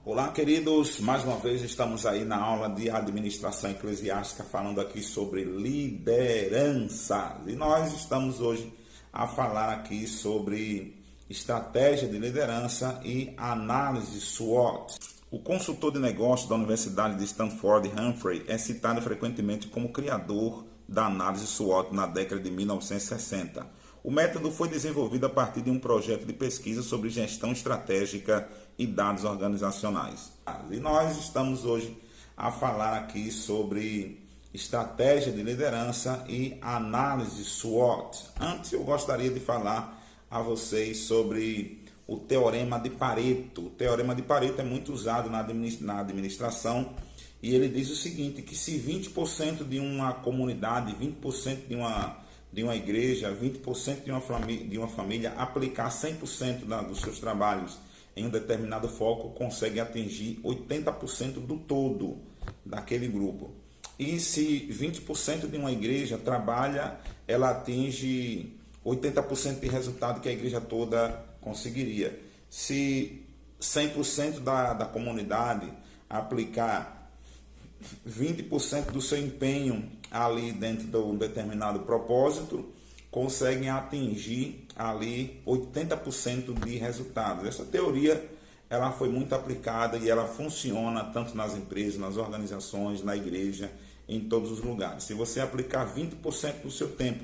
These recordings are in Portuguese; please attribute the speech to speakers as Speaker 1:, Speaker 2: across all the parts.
Speaker 1: Olá, queridos. Mais uma vez estamos aí na aula de administração eclesiástica falando aqui sobre liderança. E nós estamos hoje a falar aqui sobre estratégia de liderança e análise SWOT. O consultor de negócios da Universidade de Stanford, Humphrey, é citado frequentemente como criador da análise SWOT na década de 1960. O método foi desenvolvido a partir de um projeto de pesquisa sobre gestão estratégica e dados organizacionais. E nós estamos hoje a falar aqui sobre estratégia de liderança e análise SWOT. Antes eu gostaria de falar a vocês sobre o Teorema de Pareto. O Teorema de Pareto é muito usado na administração e ele diz o seguinte, que se 20% de uma comunidade, 20% de uma igreja, 20% de uma família aplicar 100% dos seus trabalhos em um determinado foco, consegue atingir 80% do todo daquele grupo. E se 20% de uma igreja trabalha, ela atinge 80% de resultado que a igreja toda conseguiria. Se 100% da comunidade aplicar 20% do seu empenho ali dentro de um determinado propósito, conseguem atingir ali 80% de resultados. Essa teoria ela foi muito aplicada e ela funciona tanto nas empresas, nas organizações, na igreja, em todos os lugares. Se você aplicar 20% do seu tempo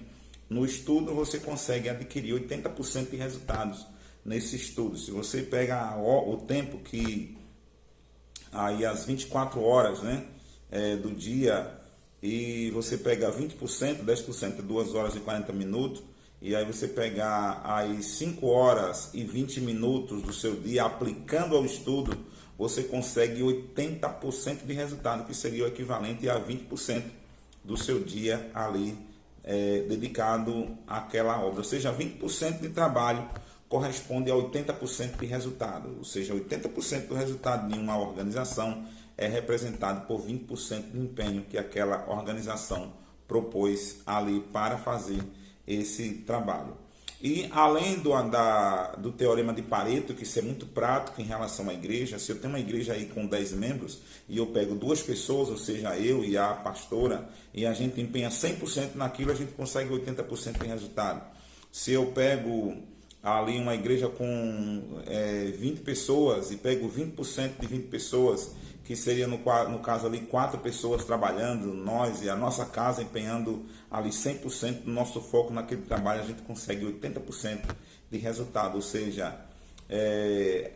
Speaker 1: no estudo, você consegue adquirir 80% de resultados nesse estudo. Se você pega o tempo que aí as 24 horas, né, do dia, e você pega 20%, 10% é 2 horas e 40 minutos, e aí você pegar aí 5 horas e 20 minutos do seu dia aplicando ao estudo, você consegue 80% de resultado, que seria o equivalente a 20% do seu dia ali dedicado àquela obra. Ou seja, 20% de trabalho corresponde a 80% de resultado, ou seja, 80% do resultado de uma organização é representado por 20% do empenho que aquela organização propôs ali para fazer esse trabalho. E além do Teorema de Pareto, que isso é muito prático em relação à igreja, se eu tenho uma igreja aí com 10 membros e eu pego 2 pessoas, ou seja, eu e a pastora, e a gente empenha 100% naquilo, a gente consegue 80% de resultado. Se eu pego ali uma igreja com 20 pessoas e pego 20% de 20 pessoas, que seria no caso ali 4 pessoas trabalhando, nós e a nossa casa empenhando ali 100% do nosso foco naquele trabalho, a gente consegue 80% de resultado, ou seja,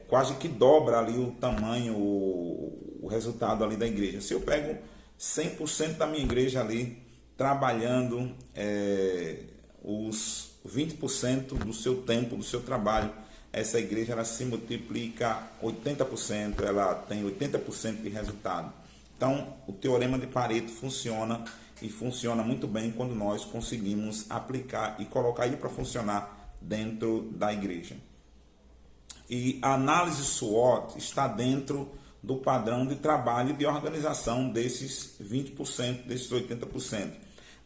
Speaker 1: quase que dobra ali o tamanho, o resultado ali da igreja. Se eu pego 100% da minha igreja ali trabalhando os 20% do seu tempo, do seu trabalho, essa igreja ela se multiplica 80%, ela tem 80% de resultado. Então, o Teorema de Pareto funciona e funciona muito bem quando nós conseguimos aplicar e colocar ele para funcionar dentro da igreja. E a análise SWOT está dentro do padrão de trabalho e de organização desses 20%, desses 80%.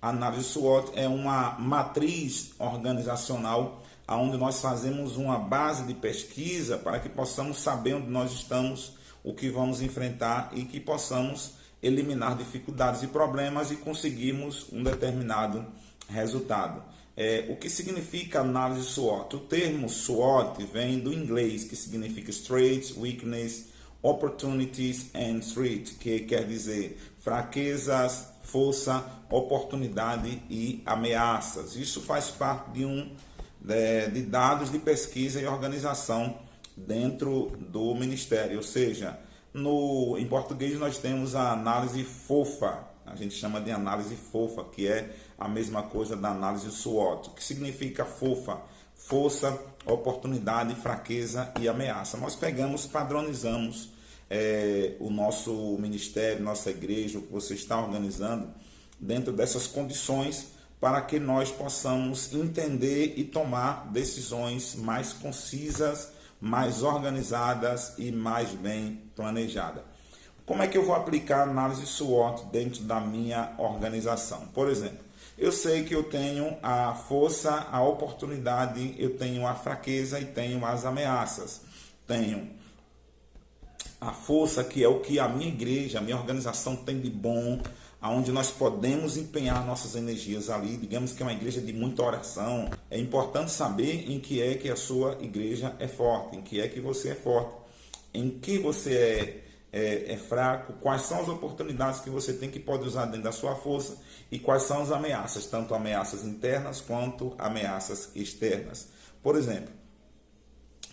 Speaker 1: A análise SWOT é uma matriz organizacional onde nós fazemos uma base de pesquisa para que possamos saber onde nós estamos, o que vamos enfrentar e que possamos eliminar dificuldades e problemas e conseguirmos um determinado resultado. O que significa análise SWOT? O termo SWOT vem do inglês, que significa Strengths, Weakness, Opportunities and Threat, que quer dizer fraquezas, força, oportunidade e ameaças. Isso faz parte de dados de pesquisa e organização dentro do Ministério, ou seja, em português nós temos a análise FOFA, a gente chama de análise FOFA, que é a mesma coisa da análise SWOT. O que significa FOFA? Força, oportunidade, fraqueza e ameaça. Nós pegamos, padronizamos o nosso ministério, nossa igreja, o que você está organizando, dentro dessas condições, para que nós possamos entender e tomar decisões mais concisas, mais organizadas e mais bem planejadas. Como é que eu vou aplicar a análise SWOT dentro da minha organização? Por exemplo, eu sei que eu tenho a força, a oportunidade, eu tenho a fraqueza e tenho as ameaças. Tenho a força que é o que a minha igreja, a minha organização tem de bom, aonde nós podemos empenhar nossas energias ali. Digamos que é uma igreja de muita oração. É importante saber em que é que a sua igreja é forte, em que é que você é forte, em que você é fraco, quais são as oportunidades que você tem que pode usar dentro da sua força e quais são as ameaças, tanto ameaças internas quanto ameaças externas. Por exemplo,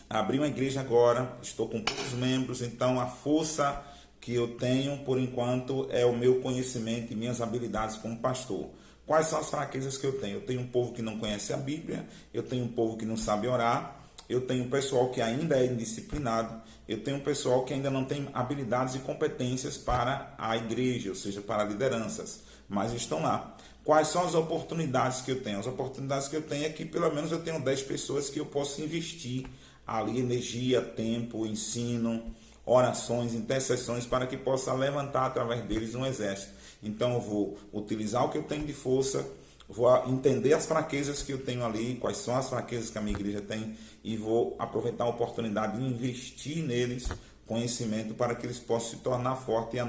Speaker 1: abri uma igreja agora, estou com poucos membros, então a força que eu tenho, por enquanto, é o meu conhecimento e minhas habilidades como pastor. Quais são as fraquezas que eu tenho? Eu tenho um povo que não conhece a Bíblia, eu tenho um povo que não sabe orar, eu tenho um pessoal que ainda é indisciplinado, eu tenho um pessoal que ainda não tem habilidades e competências para a igreja, ou seja, para lideranças, mas estão lá. Quais são as oportunidades que eu tenho? As oportunidades que eu tenho é que pelo menos eu tenho 10 pessoas que eu posso investir ali energia, tempo, ensino, orações, intercessões para que possa levantar através deles um exército. Então eu vou utilizar o que eu tenho de força, vou entender as fraquezas que eu tenho ali, quais são as fraquezas que a minha igreja tem e vou aproveitar a oportunidade de investir neles conhecimento para que eles possam se tornar fortes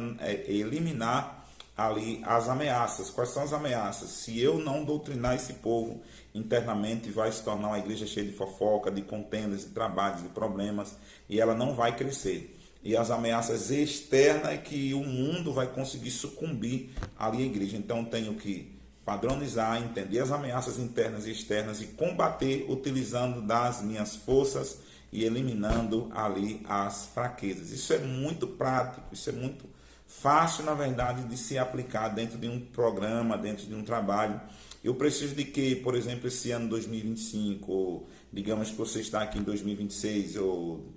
Speaker 1: e eliminar ali as ameaças. Quais são as ameaças? Se eu não doutrinar esse povo internamente, vai se tornar uma igreja cheia de fofoca, de contendas, de trabalhos, de problemas, e ela não vai crescer. E as ameaças externas é que o mundo vai conseguir sucumbir ali à igreja. Então eu tenho que padronizar, entender as ameaças internas e externas e combater utilizando das minhas forças e eliminando ali as fraquezas. Isso é muito prático, isso é muito fácil, na verdade, de se aplicar dentro de um programa, dentro de um trabalho. Eu preciso de que, por exemplo, esse ano 2025, ou digamos que você está aqui em 2026, ou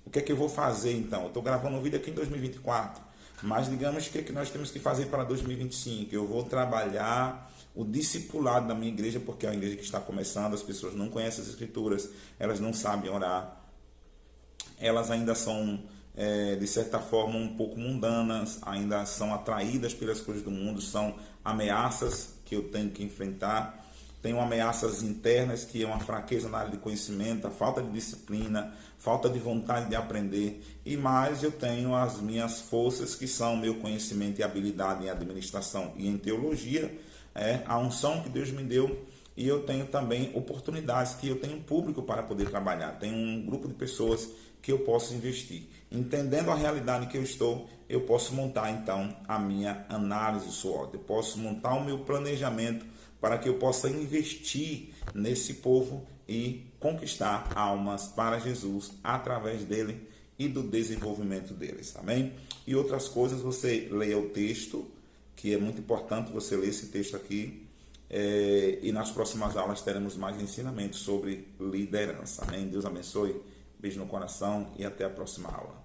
Speaker 1: o que é que eu vou fazer então? Eu estou gravando um vídeo aqui em 2024, mas digamos que nós temos que fazer para 2025. Eu vou trabalhar o discipulado da minha igreja, porque é uma igreja que está começando, as pessoas não conhecem as escrituras, elas não sabem orar, elas ainda são de certa forma um pouco mundanas, ainda são atraídas pelas coisas do mundo, são ameaças que eu tenho que enfrentar. Tenho ameaças internas, que é uma fraqueza na área de conhecimento, a falta de disciplina, falta de vontade de aprender, e mais eu tenho as minhas forças, que são meu conhecimento e habilidade em administração e em teologia, a unção que Deus me deu, e eu tenho também oportunidades, que eu tenho um público para poder trabalhar, tenho um grupo de pessoas que eu posso investir. Entendendo a realidade que eu estou, eu posso montar então a minha análise SWOT, eu posso montar o meu planejamento para que eu possa investir nesse povo e conquistar almas para Jesus através dele e do desenvolvimento deles, amém? E outras coisas, você leia o texto, que é muito importante você ler esse texto aqui, e nas próximas aulas teremos mais ensinamentos sobre liderança, amém? Deus abençoe, beijo no coração e até a próxima aula.